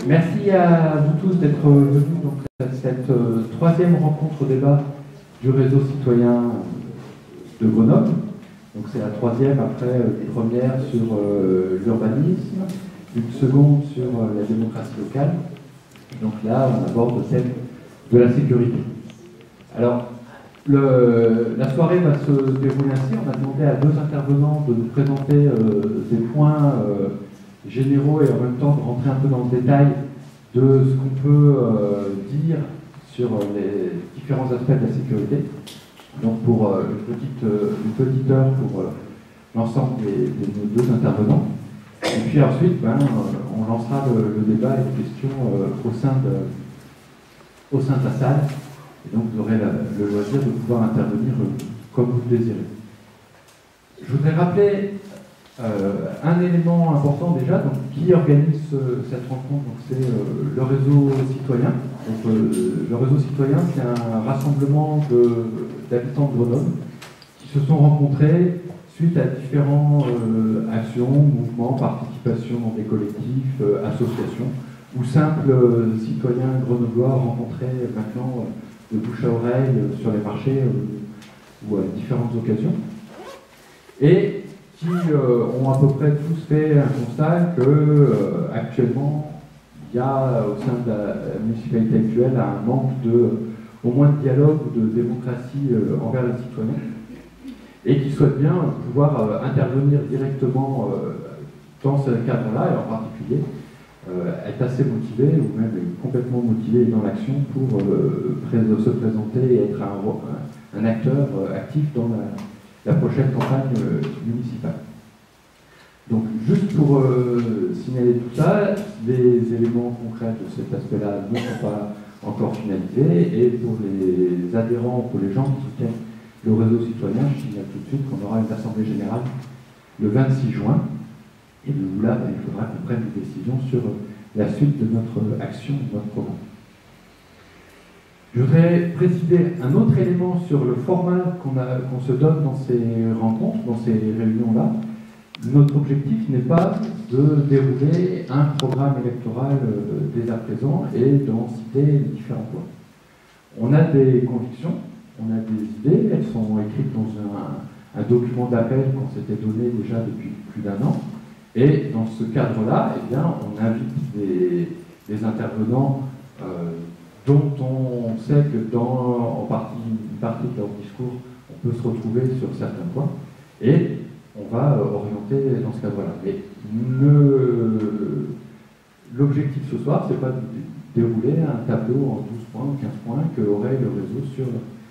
Merci à vous tous d'être venus donc, à cette troisième rencontre débat du réseau citoyen de Grenoble. Donc c'est la troisième après une première sur l'urbanisme, une seconde sur la démocratie locale. Donc là, on aborde le thème de la sécurité. Alors, la soirée va se dérouler ainsi. On a demandé à deux intervenants de nous présenter des points généraux et en même temps de rentrer un peu dans le détail de ce qu'on peut dire sur les différents aspects de la sécurité. Donc pour une petite heure pour l'ensemble des deux intervenants. Et puis ensuite, on lancera le débat et les questions au sein de la salle. Et donc vous aurez le loisir de pouvoir intervenir comme vous le désirez. Je voudrais rappeler un élément important déjà, donc, qui organise cette rencontre, c'est le réseau citoyen. Donc, le réseau citoyen, c'est un rassemblement d'habitants de Grenoble qui se sont rencontrés suite à différentes actions, mouvements, participations dans des collectifs, associations, ou simples citoyens grenoblois rencontrés maintenant de bouche à oreille sur les marchés ou à différentes occasions. Et qui ont à peu près tous fait un constat que actuellement il y a au sein de la municipalité actuelle un manque au moins de dialogue ou de démocratie envers les citoyens et qui souhaitent bien pouvoir intervenir directement dans ce cadre-là et en particulier être assez motivés ou même complètement motivés dans l'action pour se présenter et être un acteur actif dans la prochaine campagne municipale. Donc, juste pour signaler tout ça, les éléments concrets de cet aspect-là ne sont pas encore finalisés, et pour les adhérents, pour les gens qui soutiennent le réseau citoyen, je signale tout de suite qu'on aura une assemblée générale le 26 juin, et là, il faudra qu'on prenne des décisions sur la suite de notre action, de notre programme. Je voudrais préciser un autre élément sur le format qu'on se donne dans ces rencontres, dans ces réunions-là. Notre objectif n'est pas de dérouler un programme électoral dès à présent et d'en citer les différents points. On a des convictions, on a des idées, elles sont écrites dans un document d'appel qu'on s'était donné déjà depuis plus d'un an. Et dans ce cadre-là, eh bien, on invite des intervenants dont on sait que dans une partie de leur discours, on peut se retrouver sur certains points, et on va orienter dans ce cadre-là. Mais l'objectif ce soir, c'est pas de dérouler un tableau en 12 points ou 15 points que aurait le réseau sur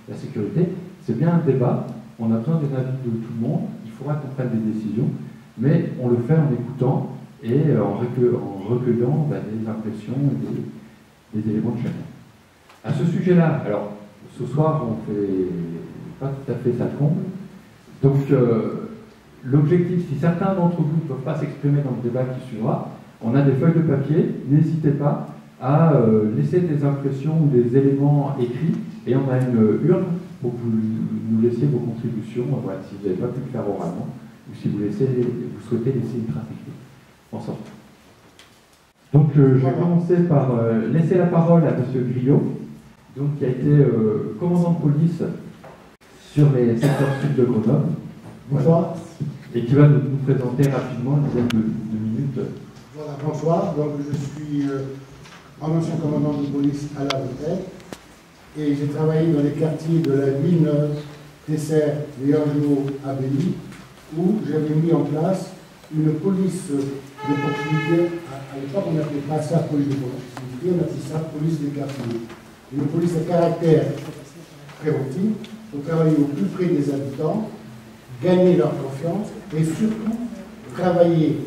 la sécurité. C'est bien un débat, on a besoin des avis de tout le monde, il faudra qu'on prenne des décisions, mais on le fait en écoutant et en recueillant des impressions et des éléments de chacun. À ce sujet-là, alors, ce soir, on ne fait pas tout à fait ça comble. Donc, l'objectif, si certains d'entre vous ne peuvent pas s'exprimer dans le débat qui suivra, on a des feuilles de papier, n'hésitez pas à laisser des impressions ou des éléments écrits, et on a une urne pour que vous nous laissiez vos contributions, voilà, si vous n'avez pas pu le faire oralement, ou si vous souhaitez laisser une trace écrite en sortant. Donc, je vais commencer par laisser la parole à M. Grillot, donc, qui a été commandant de police sur les secteurs sud de Grenoble. Bonsoir. Et qui va nous présenter rapidement une dizaine de minutes. Voilà, bonsoir. Donc, je suis un ancien commandant de police à la retraite et j'ai travaillé dans les quartiers de la Villeneuve, Tesser, Léangeau, Abély, où j'avais mis en place une police de proximité. À l'époque, on n'appelait pas ça police de proximité, on appelait ça police des quartiers. Une police à caractère préventif pour travailler au plus près des habitants, gagner leur confiance et surtout travailler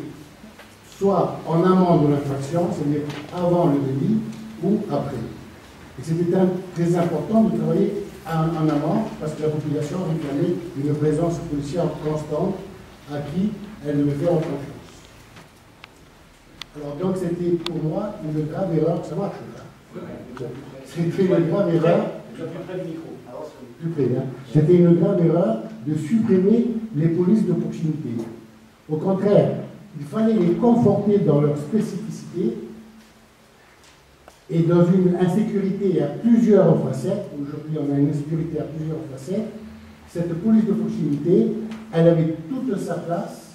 soit en amont de l'infraction, c'est-à-dire avant le délit, ou après. Et c'était très important de travailler en amont parce que la population réclamait une présence policière constante à qui elle devait faire confiance. Alors donc c'était pour moi une grave erreur, ça marche là. C'était une grave erreur. Plus près, hein. C'était une grave erreur de supprimer les polices de proximité. Au contraire, il fallait les conforter dans leur spécificité Et dans une insécurité à plusieurs facettes, aujourd'hui on a une insécurité à plusieurs facettes, cette police de proximité, elle avait toute sa place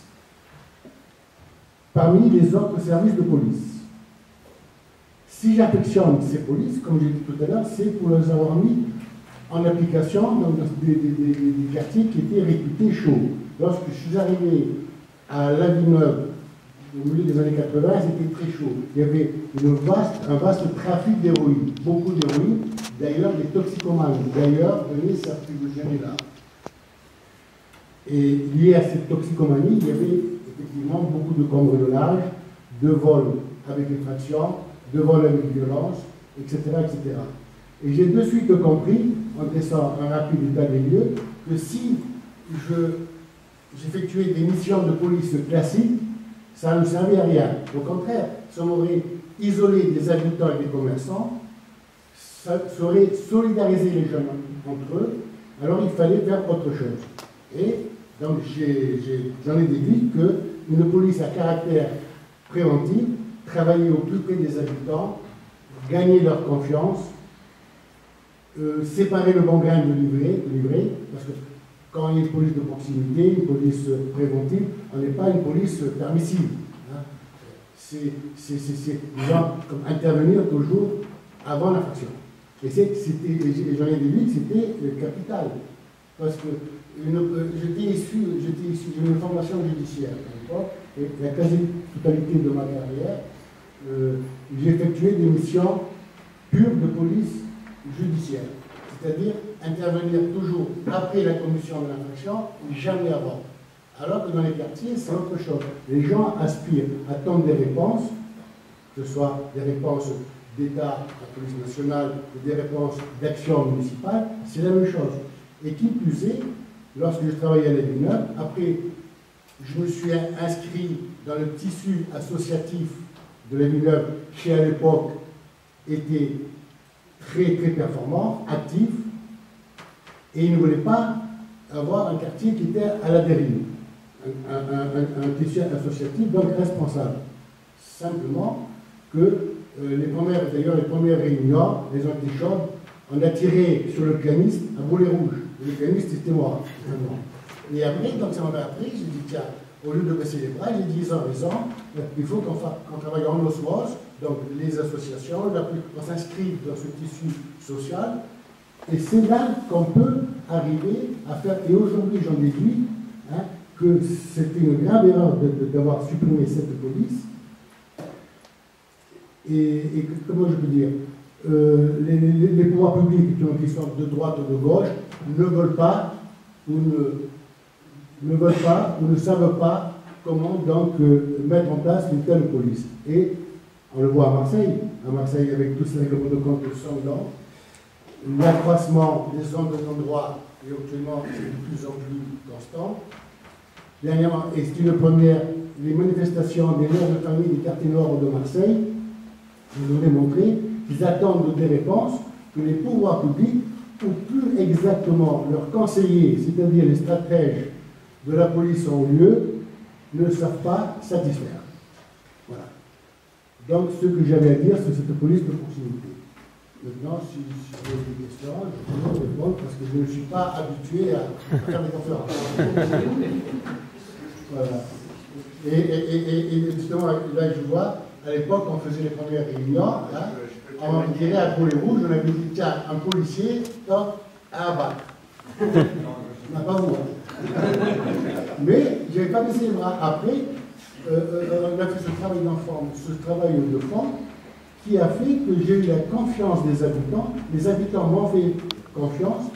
parmi les autres services de police. Si j'affectionne ces polices, comme j'ai dit tout à l'heure, c'est pour les avoir mis en application dans des quartiers qui étaient réputés chauds. Lorsque je suis arrivé à La Villeneuve, au milieu des années 80, c'était très chaud. Il y avait un vaste trafic d'héroïne, beaucoup d'héroïne, d'ailleurs des toxicomanes, d'ailleurs venaient s'approvisionner là. Et lié à cette toxicomanie, il y avait effectivement beaucoup de cambriolages, de vols avec effraction, de vols avec violence, etc. etc. Et j'ai de suite compris, en dressant un rapide état des lieux, que si j'effectuais des missions de police classiques, ça ne servait à rien. Au contraire, ça m'aurait isolé des habitants et des commerçants, ça aurait solidarisé les jeunes entre eux, alors il fallait faire autre chose. Et donc j'en ai déduit qu'une police à caractère préventif, travailler au plus près des habitants, gagner leur confiance, séparer le bon grain de l'ivraie, parce que quand il y a une police de proximité, une police préventive, on n'est pas une police permissive. Hein. C'est disons, comme intervenir toujours avant l'infraction. Et j'en ai déduit que c'était capital. Parce que j'étais issu d'une formation judiciaire à l'époque, et la quasi-totalité de ma carrière, j'ai effectué des missions pures de police judiciaire. C'est-à-dire intervenir toujours après la commission de l'infraction, jamais avant. Alors que dans les quartiers, c'est autre chose. Les gens aspirent à attendre des réponses, que ce soit des réponses d'État, la police nationale, ou des réponses d'action municipale, c'est la même chose. Et qui plus est, lorsque je travaillais à la Villeneuve, après, je me suis inscrit dans le tissu associatif de la Villeneuve, qui à l'époque était très très performant, actif, et il ne voulait pas avoir un quartier qui était à la dérive, un tissu associatif donc responsable. Simplement que les premières réunions, les ont été chaudes, on a tiré sur le pianiste à boulet rouge. Le pianiste c'était moi. Et après, donc ça m'avait appris, j'ai dit tiens, au lieu de baisser les bras, j'ai dit ils ont raison, il faut qu'on travaille en osmose, donc les associations, on s'inscrive dans ce tissu social, et c'est là qu'on peut arriver à faire, et aujourd'hui j'en déduis, hein, que c'était une grave erreur d'avoir supprimé cette police, et comment je peux dire, les pouvoirs publics, qui sont de droite ou de gauche, ne veulent pas ou ne savent pas comment donc mettre en place une telle police. Et on le voit à Marseille avec tous ces règlements de compte sanglants, l'accroissement des zones de non-droit est actuellement de plus en plus constant. Dernièrement, et c'est une première, les manifestations des mères de famille des quartiers nord de Marseille nous ont démontré qu'ils attendent des réponses que les pouvoirs publics, ou plus exactement leurs conseillers, c'est-à-dire les stratèges de la police en lieu, ne savent pas satisfaire. Voilà. Donc, ce que j'avais à dire, c'est cette police de proximité. Maintenant, si vous avez des questions, je peux répondre parce que je ne suis pas habitué à faire des conférences. Voilà. Et justement, là, je vois, à l'époque, on faisait les premières réunions, là, on dirait à Boulet Rouge, on avait dit tiens, un policier, top, à abattre. On n'a pas vous. Mais je n'avais pas baissé les bras. Après, on a fait ce travail d'enfant, ce travail de fond, qui a fait que j'ai eu la confiance des habitants. Les habitants m'ont fait confiance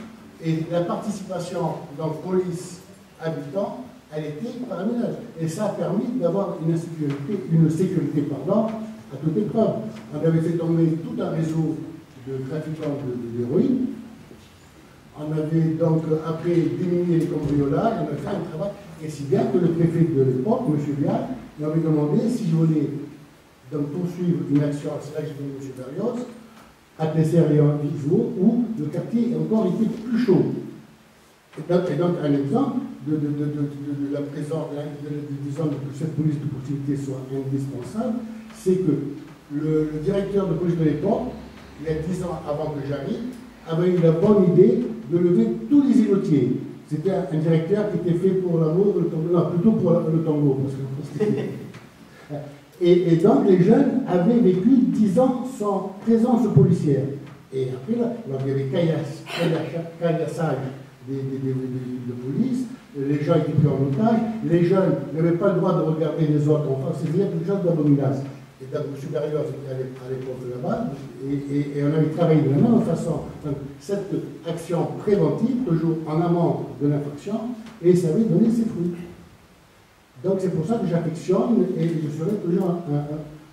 et la participation dans police-habitants, elle était faramineuse. Et ça a permis d'avoir une sécurité à toute épreuve. On avait fait tomber tout un réseau de trafiquants d'héroïne. On avait donc, après, diminué les cambriolages, on a fait un travail. Et si bien que le préfet de l'époque, M. Vial, m'avait demandé si je voulais donc, poursuivre une action, c'est là que j'ai donné M. Berrios, à Tesser et en Vivo, où le quartier encore était plus chaud. Et donc un exemple de la présence, disons que cette police de proximité soit indispensable, c'est que le directeur de police de l'époque, il y a 10 ans avant que j'arrive, avait eu la bonne idée de lever tous les îlotiers. C'était un directeur qui était fait pour l'amour, non, plutôt pour le tango. Et donc les jeunes avaient vécu 10 ans sans présence policière. Et après, là, il y avait caillassage de police, les gens étaient pris en otage, les jeunes n'avaient pas le droit de regarder les autres enfants, c'est-à-dire quelque chose d'abominable. Et donc, M. Berrios était à l'époque là-bas, et on avait travaillé de la même façon. Donc, cette action préventive, toujours en amont de l'infraction, et ça avait donné ses fruits. Donc, c'est pour ça que j'affectionne, et je serai toujours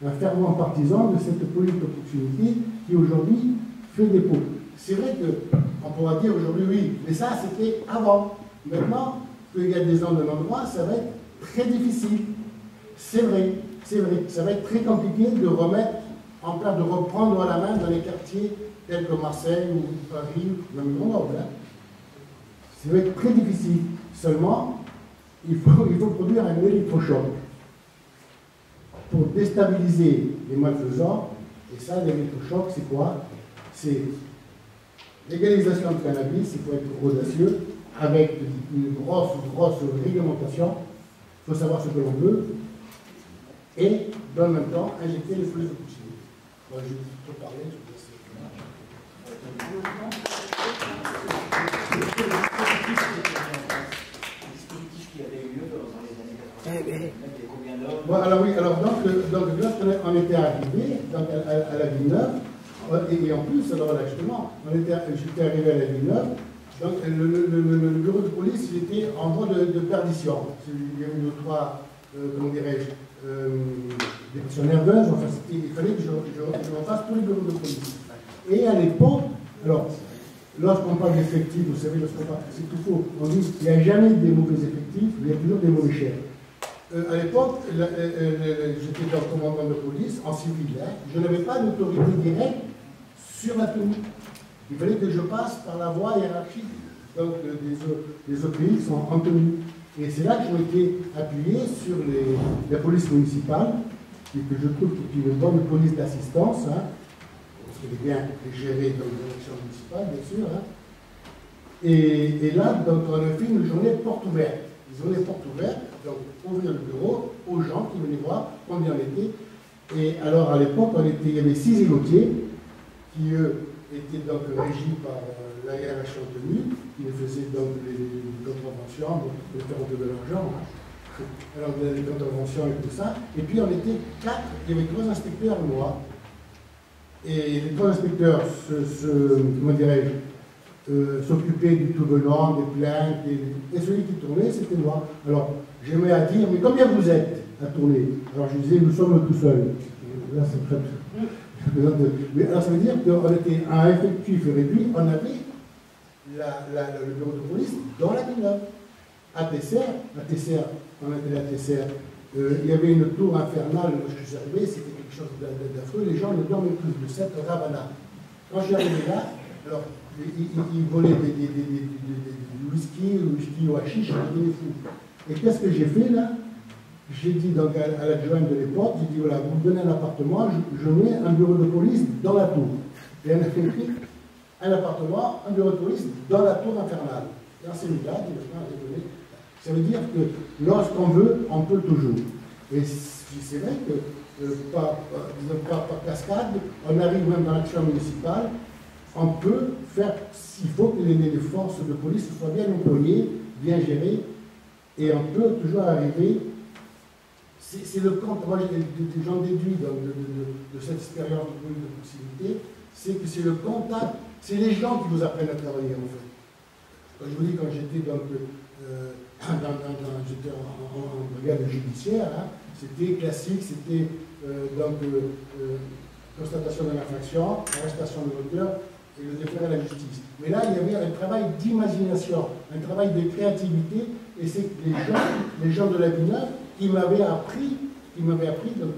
un fervent partisan de cette police de proximité qui, aujourd'hui, fait défaut. C'est vrai qu'on pourra dire aujourd'hui, oui, mais ça, c'était avant. Maintenant, qu'il y a des gens de l'endroit, ça va être très difficile. C'est vrai. C'est vrai, ça va être très compliqué de remettre en place, de reprendre à la main dans les quartiers tels que Marseille ou Paris, ou même Grenoble. Ça va être très difficile. Seulement, il faut produire un électrochoc pour déstabiliser les malfaisants. Et ça, l'électrochoc, c'est quoi? C'est légalisation du cannabis, il faut être audacieux, avec une grosse réglementation. Il faut savoir ce que l'on veut. Et, dans le même temps, injecter les flux de proximité. Moi, je vais te parler, je vais laisser. Dispositif qui avait eu lieu dans les années 80. Combien d'hommes? Bon, alors oui, alors donc lorsqu'on était arrivé à la Villeneuve, et en plus, alors là justement, j'étais arrivé à la Villeneuve, donc le bureau de police il était en voie de perdition. Il y a eu 2 ou 3, comment dirais-je, des questions nerveuses, enfin, il fallait que je refasse tous les bureaux de police. Et à l'époque, alors, lorsqu'on parle d'effectifs, vous savez, lorsqu'on parle, c'est tout faux, on dit qu'il n'y a jamais des mauvais effectifs, il y a toujours des mauvais chefs. À l'époque, j'étais en commandant de police, en civil, hein, je n'avais pas d'autorité directe sur la tenue. Il fallait que je passe par la voie hiérarchique, donc des autres pays qui sont en tenue. Et c'est là que j'ai été appuyé sur la police municipale, que je trouve qui est une bonne police d'assistance, hein, parce qu'elle est bien gérée dans l'élection municipale, bien sûr. Hein. Et là, donc, on a fait une journée porte ouverte. Une journée porte ouverte, donc ouvrir le bureau aux gens qui venaient voir combien on était. Et alors, à l'époque, il y avait 6 îlotiers qui, eux, étaient donc régis par la hiérarchie en tenue, qui les faisait donc les contraventions, donc les faire de l'argent, hein. Alors les contraventions et tout ça. Et puis on était 4, il y avait 3 inspecteurs et moi. Et les 3 inspecteurs comment dirais-je, s'occupaient du tout venant, des plaintes, et celui qui tournait, c'était moi. Alors j'aimais à dire, mais combien vous êtes à tourner? Alors je disais, nous sommes tout seuls. Là, c'est très mais alors ça veut dire qu'on était à un effectif réduit, on avait le bureau de police dans la Villeneuve. À Tesser, on était à Tesser, il y avait une tour infernale, lorsque je suis arrivé, c'était quelque chose d'affreux, les gens ne dormaient plus, de cette Ravana. Quand je suis arrivé là, alors, ils volaient du whisky au hashish, ils étaient fous. Et qu'est-ce que j'ai fait là? J'ai dit donc à l'adjointe de l'époque, j'ai dit voilà, vous me donnez un appartement, je mets un bureau de police dans la tour. Et elle a fait un appartement, un bureau de police dans la tour infernale. Et on s'est mis là, ça veut dire que lorsqu'on veut, on peut toujours. Et c'est vrai que par cascade, on arrive même dans l'action municipale, on peut faire, s'il faut que les forces de police soient bien employées, bien gérées, et on peut toujours arriver. C'est le compte, moi j'en déduis de cette expérience de police de proximité, c'est que c'est le contact, c'est les gens qui vous apprennent à travailler en fait. Quand je vous dis, quand j'étais j'étais en brigade judiciaire, hein, c'était classique, c'était constatation de l'infraction, arrestation de l'auteur et le déféré à la justice. Mais là, il y avait un travail d'imagination, un travail de créativité, et c'est les gens de la Villeneuve qui m'avaient appris donc,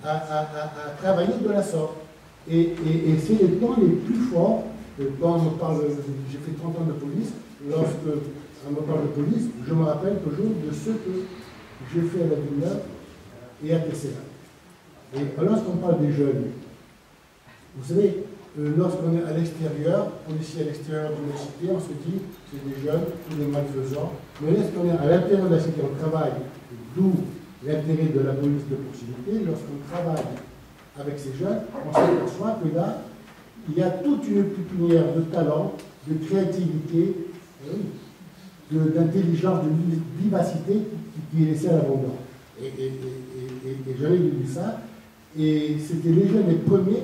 à travailler de la sorte. Et c'est les temps les plus forts, quand on parle, j'ai fait 30 ans de police, lorsque on me parle de police, je me rappelle toujours de ce que j'ai fait à la Villeneuve et à TCA. Et lorsqu'on parle des jeunes, vous savez, lorsqu'on est à l'extérieur, policier à l'extérieur d'une cité, on se dit c'est des jeunes, tous des malfaisants. Mais lorsqu'on est à l'intérieur de la cité, on travaille, d'où l'intérêt de la police de proximité. Lorsqu'on travaille avec ces jeunes, on s'aperçoit que là, il y a toute une pépinière de talent, de créativité, d'intelligence, de vivacité qui est laissée à l'abandon. Et j'avais vu ça, et c'était les jeunes les premiers,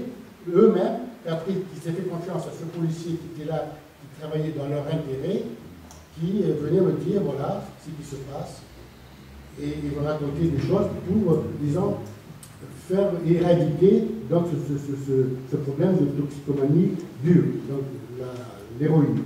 eux-mêmes, qui s'est fait confiance à ce policier qui était là, qui travaillait dans leur intérêt, qui venait me dire, voilà ce qui se passe, et ils me raconter des choses pour, disons, faire éradiquer donc, ce problème de toxicomanie dure, donc l'héroïne.